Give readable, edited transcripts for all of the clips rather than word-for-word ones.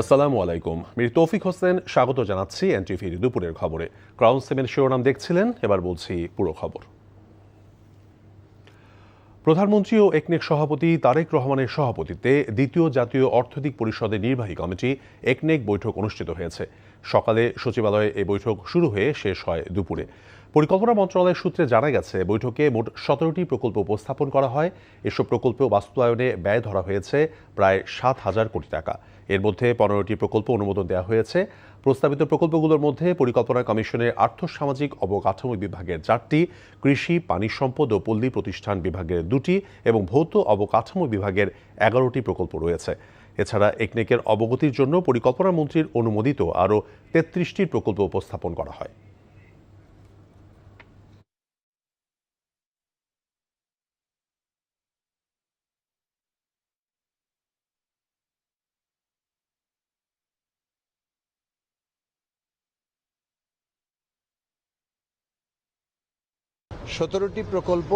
আসসালামু আলাইকুম। মির তৌফিক হোসেন স্বাগত জানাচ্ছি এনটিভির দুপুরের খবরে। ক্রাউন 7 শিরোনাম দেখছিলেন, এবার বলছি পুরো খবর। প্রধানমন্ত্রী ও একনেক সভাপতি তারেক রহমানের সভাপতিত্বে দ্বিতীয় জাতীয় অর্থনৈতিক পরিষদের নির্বাহী কমিটি একনেক বৈঠক অনুষ্ঠিত হয়েছে। সকালে সচিবালয়ে এই বৈঠক শুরু হয়ে শেষ হয় দুপুরে। পরিকল্পনা মন্ত্রণালয়ের সূত্রে জানা গেছে, বৈঠকে মোট 17টি প্রকল্প উপস্থাপন করা হয়। এসব প্রকল্প বাস্তবায়নে ব্যয় ধরা হয়েছে প্রায় 7,000 কোটি টাকা। এর মধ্যে 15টি প্রকল্প অনুমোদন দেওয়া হয়েছে। প্রস্তাবিত প্রকল্পগুলোর মধ্যে পরিকল্পনা কমিশনের আর্থসামাজিক অবকাঠামো বিভাগের 4টি, কৃষি, পানি সম্পদ ও পল্লী প্রতিষ্ঠান বিভাগের 2টি এবং ভৌত অবকাঠামো বিভাগের 11টি প্রকল্প রয়েছে। এছাড়া একনেকের অবগতির জন্য পরিকল্পনা মন্ত্রীর অনুমোদিত আরও 33টি প্রকল্প উপস্থাপন করা হয়। সতেরোটি প্রকল্প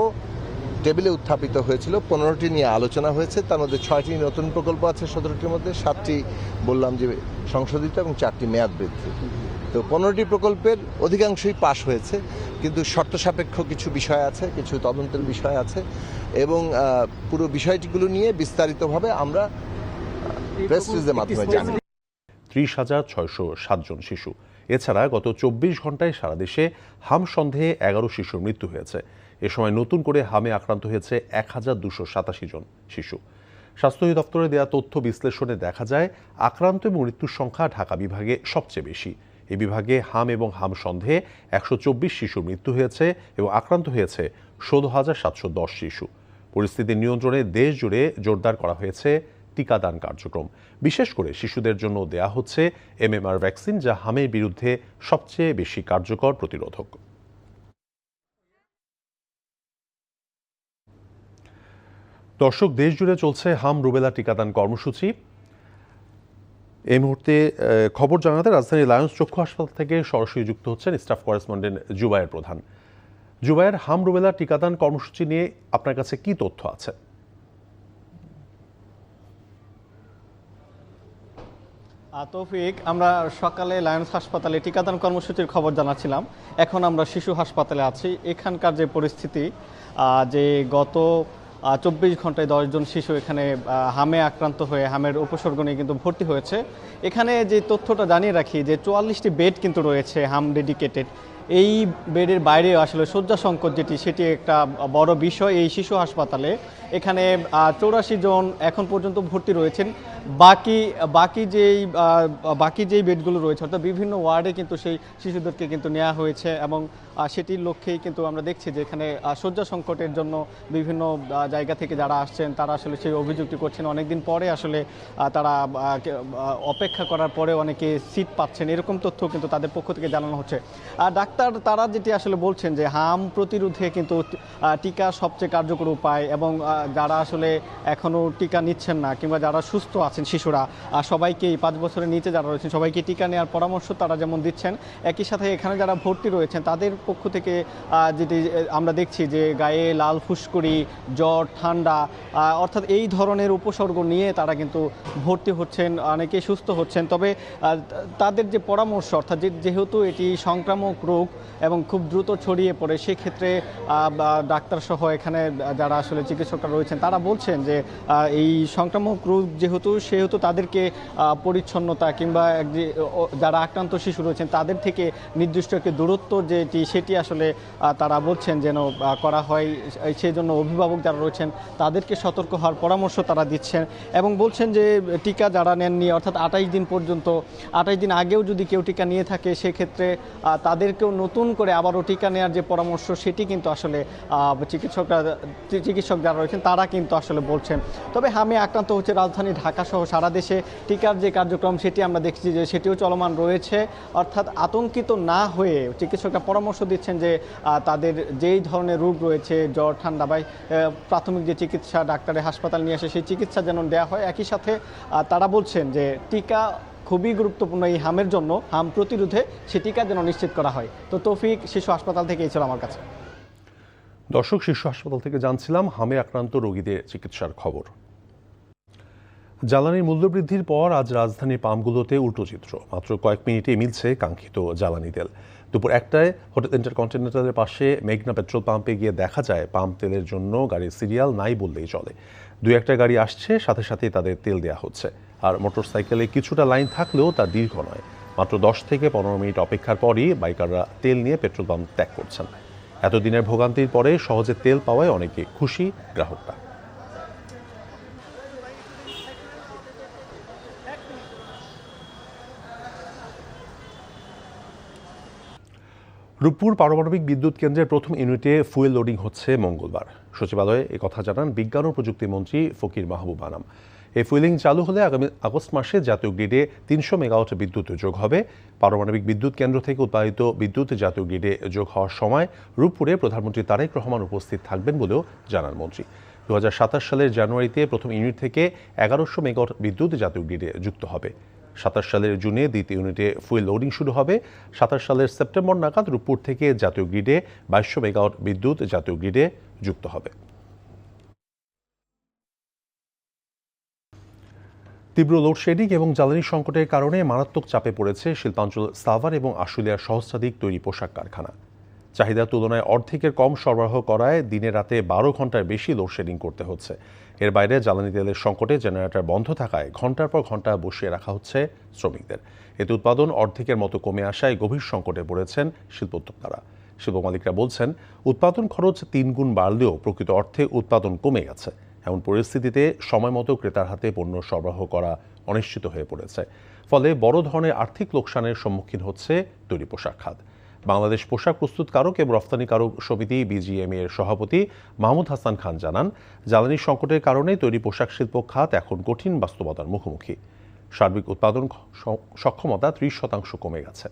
টেবিলে উত্থাপিত হয়েছিল, 15টি নিয়ে আলোচনা হয়েছে। তার মধ্যে 6টি নতুন প্রকল্প আছে, 17টির মধ্যে 7টি বললাম যে সংশোধিত এবং 4টি মেয়াদ বৃদ্ধি। তো 15টি প্রকল্পের অধিকাংশই পাশ হয়েছে, কিন্তু শর্ত সাপেক্ষ কিছু বিষয় আছে, কিছু তদন্তের বিষয় আছে এবং পুরো বিষয়টিগুলো নিয়ে বিস্তারিতভাবে আমরা প্রেস রিলিজের মাধ্যমে জানি। 30,607 জন শিশু। এছাড়া গত 24 ঘন্টায় সারা দেশে হাম সন্দেহে 11 শিশুর মৃত্যু হয়েছে। এ সময় নতুন করে হামে আক্রান্ত হয়েছে 1,287 জন শিশু। স্বাস্থ্য দপ্তরে দেওয়া তথ্য বিশ্লেষণে দেখা যায়, আক্রান্ত এবং মৃত্যুর সংখ্যা ঢাকা বিভাগে সবচেয়ে বেশি। এই বিভাগে হাম এবং হাম সন্দেহে 124 শিশুর মৃত্যু হয়েছে এবং আক্রান্ত হয়েছে 16,710 শিশু। পরিস্থিতি নিয়ন্ত্রণে দেশ জুড়ে জোরদার করা হয়েছে টিকাদান কার্যক্রম। বিশেষ করে শিশুদের জন্য দেয়া হচ্ছে MMR ভ্যাকসিন, যা হামের বিরুদ্ধে সবচেয়ে বেশি কার্যকর প্রতিরোধক। দর্শক, দেশ জুড়ে চলছে হাম রুবেলা টিকাদান কর্মসূচি। এই মুহূর্তে খবর জানাতে রাজধানীর লায়ন্স চক্ষু হাসপাতাল থেকে সরাসরি যুক্ত হচ্ছেন স্টাফ করেসপন্ডেন্ট জুবায়ের প্রধান। জুবায়ের, হাম রুবেলা টিকাদান কর্মসূচি নিয়ে আপনার কাছে কি তথ্য আছে? তৌফিক, আমরা সকালে লায়ন্স হাসপাতালে টিকাদান কর্মসূচির খবর জানাচ্ছিলাম। এখন আমরা শিশু হাসপাতালে আছি। এখানকার যে পরিস্থিতি, যে গত 24 ঘন্টায় 10 জন শিশু এখানে হামে আক্রান্ত হয়ে হামের উপসর্গ নিয়ে কিন্তু ভর্তি হয়েছে। এখানে যে তথ্যটা জানিয়ে রাখি যে 44টি বেড কিন্তু রয়েছে হাম ডেডিকেটেড। এই বেডের বাইরেও আসলে শয্যা সংকট সেটি একটা বড় বিষয় এই শিশু হাসপাতালে। এখানে 84 জন এখন পর্যন্ত ভর্তি রয়েছেন। বাকি যেই বেডগুলো রয়েছে, অর্থাৎ বিভিন্ন ওয়ার্ডে কিন্তু সেই শিশুদেরকে কিন্তু নেওয়া হয়েছে এবং সেটির লক্ষ্যেই কিন্তু আমরা দেখছি যে এখানে শয্যা সংকটের জন্য বিভিন্ন জায়গা থেকে যারা আসছেন তারা আসলে সেই অভিযোগটি করছেন। অনেকদিন পরে আসলে তারা অপেক্ষা করার পরে অনেকে সিট পাচ্ছেন, এরকম তথ্য কিন্তু তাদের পক্ষ থেকে জানানো হচ্ছে। ডাক্তার তারা যেটি আসলে বলছেন যে হাম প্রতিরোধে কিন্তু টিকা সবচেয়ে কার্যকর উপায় এবং যারা আসলে এখনও টিকা নিচ্ছেন না কিংবা যারা সুস্থ আছেন শিশুরা, সবাইকেই 5 বছরের নিচে যারা রয়েছেন সবাইকে টিকা নেওয়ার পরামর্শ তারা যেমন দিচ্ছেন, একই সাথে এখানে যারা ভর্তি রয়েছেন তাদের পক্ষ থেকে যেটি আমরা দেখছি যে গায়ে লাল ফুসকুড়ি, জ্বর, ঠান্ডা, অর্থাৎ এই ধরনের উপসর্গ নিয়ে তারা কিন্তু ভর্তি হচ্ছেন, অনেকেই সুস্থ হচ্ছেন। তবে তাদের যে পরামর্শ, অর্থাৎ যেহেতু এটি সংক্রামক রোগ এবং খুব দ্রুত ছড়িয়ে পড়ে, সেক্ষেত্রে ডাক্তারসহ এখানে যারা আসলে চিকিৎসকরা রয়েছেন তারা বলছেন যে এই সংক্রামক রোগ সেহেতু তাদেরকে পরিচ্ছন্নতা কিংবা যারা আক্রান্ত শিশু রয়েছেন তাদের থেকে নির্দিষ্ট একটি দূরত্ব সেটি আসলে তারা বলছেন যেন করা হয়। সেই জন্য অভিভাবক যারা রয়েছেন তাদেরকে সতর্ক হওয়ার পরামর্শ তারা দিচ্ছেন এবং বলছেন যে টিকা যারা নেননি, অর্থাৎ 28 দিন পর্যন্ত, 28 দিন আগেও যদি কেউ টিকা নিয়ে থাকে সেক্ষেত্রে তাদেরকেও নতুন করে আবারও টিকা নেওয়ার যে পরামর্শ সেটি কিন্তু আসলে চিকিৎসক যারা রয়েছেন তারা কিন্তু আসলে বলছেন। তবে হামে আক্রান্ত হচ্ছে রাজধানী ঢাকা সহ সারা দেশে। টিকার যে কার্যক্রম সেটি আমরা দেখছি যে সেটিও চলমান রয়েছে। অর্থাৎ আতঙ্কিত না হয়ে চিকিৎসকরা পরামর্শ দিচ্ছেন যে তাদের যেই ধরনের রোগ রয়েছে, জ্বর, ঠান্ডা বা প্রাথমিক যে চিকিৎসা ডাক্তারের হাসপাতাল নিয়ে আসে সেই চিকিৎসা যেন দেওয়া হয়। একই সাথে তারা বলছেন যে টিকা খুবই গুরুত্বপূর্ণ এই হামের জন্য, হাম প্রতিরোধে সে টিকা যেন নিশ্চিত করা হয়। তো তৌফিক, শিশু হাসপাতাল থেকে এই ছিল আমার কাছে। দর্শক, শিশু হাসপাতাল থেকে জানছিলাম হামে আক্রান্ত রোগীদের চিকিৎসার খবর। জ্বালানির মূল্যবৃদ্ধির পর আজ রাজধানীর পাম্পগুলোতে উল্টো চিত্র। মাত্র কয়েক মিনিটে মিলছে কাঙ্ক্ষিত জ্বালানি তেল। দুপুর 1টায় হোটেল ইন্টারকন্টিনেন্টালের পাশে মেঘনা পেট্রোল পাম্পে গিয়ে দেখা যায় পাম্প তেলের জন্য গাড়ির সিরিয়াল নাই বললেই চলে। 2-1টা গাড়ি আসছে, সাথে সাথেই তাদের তেল দেওয়া হচ্ছে। আর মোটরসাইকেলে কিছুটা লাইন থাকলেও তা দীর্ঘ নয়। মাত্র 10 থেকে 15 মিনিট অপেক্ষার পরই বাইকাররা তেল নিয়ে পেট্রোল পাম্প ত্যাগ করছেন। এতদিনের ভোগান্তির পরে সহজে তেল পাওয়ায় অনেকে খুশি গ্রাহকরা। রূপপুর পারমাণবিক বিদ্যুৎ কেন্দ্রের প্রথম ইউনিটে ফুয়েল লোডিং হচ্ছে মঙ্গলবার। সচিবালয়ে একথা জানান বিজ্ঞান ও প্রযুক্তি মন্ত্রী ফকির মাহবুব আনাম। এই ফুয়েলিং চালু হলে আগামী আগস্ট মাসে জাতীয় গ্রিডে 300 মেগাওয়াট বিদ্যুৎ যোগ হবে। পারমাণবিক বিদ্যুৎ কেন্দ্র থেকে উৎপাদিত বিদ্যুৎ জাতীয় গ্রিডে যোগ হওয়ার সময় রূপপুরে প্রধানমন্ত্রী তারেক রহমান উপস্থিত থাকবেন বলেও জানান মন্ত্রী। 2027 সালের জানুয়ারিতে প্রথম ইউনিট থেকে 1100 মেগাওয়াট বিদ্যুৎ জাতীয় গ্রিডে যুক্ত হবে। 27 সালের জুনে দ্বিতীয় ইউনিটে ফুয়েল লোডিং শুরু হবে। 27 সালের সেপ্টেম্বর নাগাদ রূপপুর থেকে জাতীয় গ্রিডে 2200 মেগাওয়াট বিদ্যুৎ জাতীয় গ্রিডে যুক্ত হবে। তীব্র লোডশেডিং এবং জ্বালানি সংকটের কারণে মারাত্মক চাপে পড়েছে শিল্পাঞ্চল সাভার এবং আশুলিয়ার সহস্রাধিক তৈরি পোশাক কারখানা। চাহিদার তুলনায় অর্ধেকের কম সরবরাহ করায় দিনে রাতে 12 ঘন্টার বেশি লোডশেডিং করতে হচ্ছে। এর বাইরে জ্বালানি তেলের সংকটে জেনারেটর বন্ধ থাকায় ঘন্টার পর ঘন্টা বসিয়ে রাখা হচ্ছে শ্রমিকদের। এতে উৎপাদন অর্ধেকের মতো কমে আসায় গভীর সংকটে পড়েছেন শিল্পোদ্যোক্তারা। শিল্প মালিকরা বলছেন, উৎপাদন খরচ 3 গুণ বাড়লেও প্রকৃত অর্থে উৎপাদন কমে গেছে। এমন পরিস্থিতিতে সময় মতো ক্রেতার হাতে পণ্য সরবরাহ করা অনিশ্চিত হয়ে পড়েছে। ফলে বড় ধরনের আর্থিক লোকসানের সম্মুখীন হচ্ছে তৈরি পোশাক খাত। বাংলাদেশ পোশাক প্রস্তুতকারক এবং রফতানিকারক সমিতি BGMA এর সভাপতি মাহমুদ হাসান খান জানান, জ্বালানি সংকটের কারণে তৈরি পোশাক শিল্প খাত এখন কঠিন বাস্তবতার মুখোমুখি। সার্বিক উৎপাদন সক্ষমতা 30% কমে গেছে।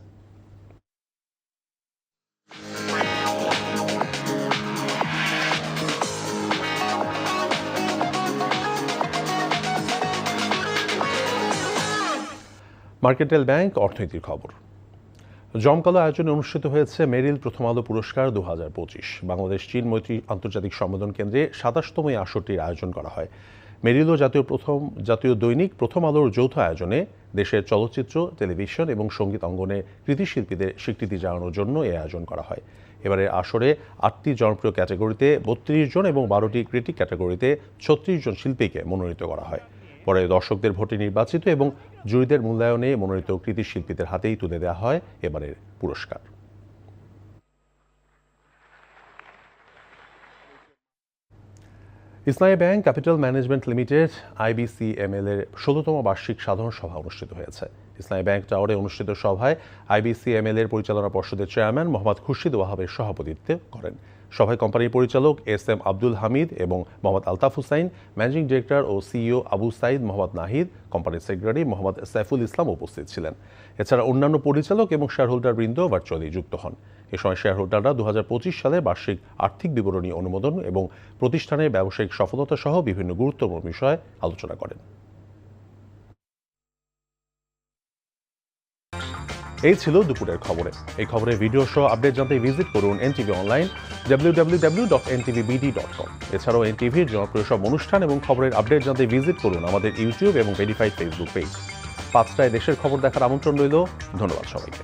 মার্কেন্টাইল ব্যাংক অর্থনীতির খবর। জমকালো আয়োজনে অনুষ্ঠিত হয়েছে মেরিল প্রথম আলো পুরস্কার 2025। বাংলাদেশ চীন মৈত্রী আন্তর্জাতিক সম্মেলন কেন্দ্রে 27তম এই আসরটির আয়োজন করা হয়। মেরিল ও জাতীয় দৈনিক প্রথম আলোর যৌথ আয়োজনে দেশের চলচ্চিত্র, টেলিভিশন এবং সঙ্গীত অঙ্গনে কৃতি শিল্পীদের স্বীকৃতি জানানোর জন্য এই আয়োজন করা হয়। এবারে আসরে 8টি জনপ্রিয় ক্যাটাগরিতে 32 জন এবং 12টি ক্রিটিক ক্যাটাগরিতে 36 জন শিল্পীকে মনোনীত করা হয়। পরে দর্শকদের ভোটে নির্বাচিত এবং জুরিদের মূল্যায়নে মনোনীত কৃতি শিল্পীদের হাতেই তুলে দেওয়া হয় এবারের পুরস্কার। ইসলামী bank capital management limited IBCML এর 16তম বার্ষিক সাধারণ সভা অনুষ্ঠিত হয়েছে। ইসলামী ব্যাংক টাওয়ারে অনুষ্ঠিত সভায় IBCML এর পরিচালনা পর্ষদের চেয়ারম্যান মোহাম্মদ খুরশিদ ওয়াহাবের সভাপতিত্ব করেন। সভায় কোম্পানির পরিচালক SM আব্দুল হামিদ এবং মোহাম্মদ আলতাফ হুসাইন, ম্যানেজিং ডিরেক্টর ও CEO আবু সাইদ মোহাম্মদ নাহিদ, কোম্পানির সেক্রেটারি মোহাম্মদ সাইফুল ইসলাম উপস্থিত ছিলেন। এছাড়া অন্যান্য পরিচালক এবং শেয়ারহোল্ডার বৃন্দ ভার্চুয়ালি যুক্ত হন। এ সময় শেয়ারহোল্ডাররা 2025 সালে বার্ষিক আর্থিক বিবরণী অনুমোদন এবং প্রতিষ্ঠানের ব্যবসায়িক সফলতা সহ বিভিন্ন গুরুত্বপূর্ণ বিষয়ে আলোচনা করেন। এই ছিল দুপুরের খবরে। এই খবরের ভিডিও সহ আপডেট জানতে ভিজিট করুন NTV অনলাইন www.ntvbd.com। এছাড়াও NTVর জনপ্রিয় সব অনুষ্ঠান এবং খবরের আপডেট জানতে ভিজিট করুন আমাদের ইউটিউব এবং ভেরিফাইড ফেসবুক পেজ। 5টায় দেশের খবর দেখার আমন্ত্রণ রইল। ধন্যবাদ সবাইকে।